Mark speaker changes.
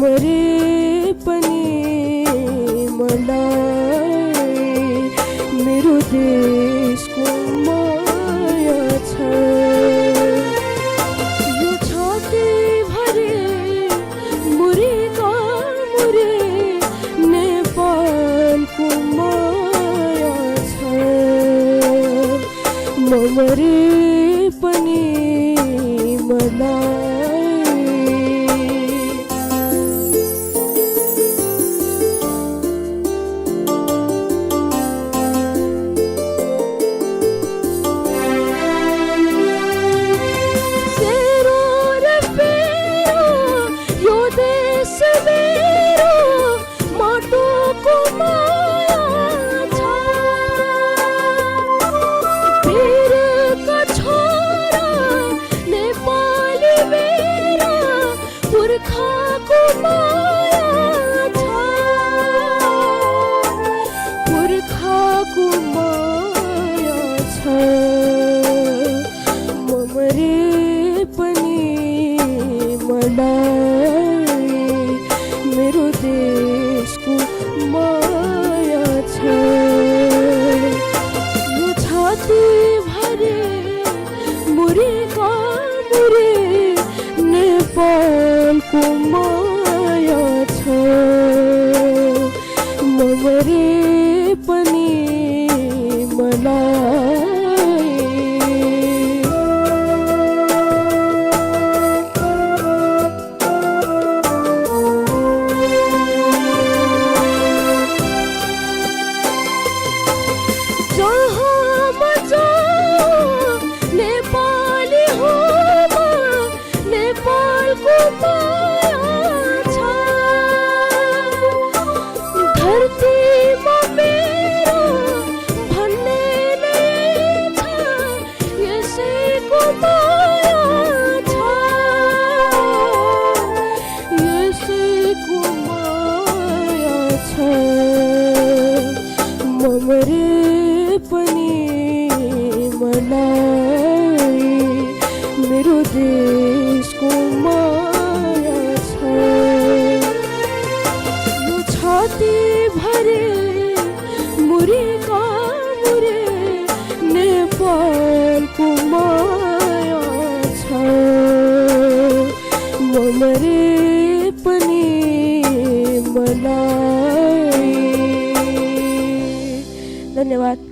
Speaker 1: मरे पनि मलाई मेरो देशको माया छ। यो छाती भरे मुरीका मुरी नेपालको माया छ। मरे पनि मलाई मेरो देशको माया छ। यो छाती भरे मुरीका मुरी नेपालको माया छ। मरे पनि मलाई मरे पनि मलाई मेरो देशको माया छ। यो छाती भरे मुरीका मुरी नेपालको माया छ। मरे पनि मलाई। धन्यवाद।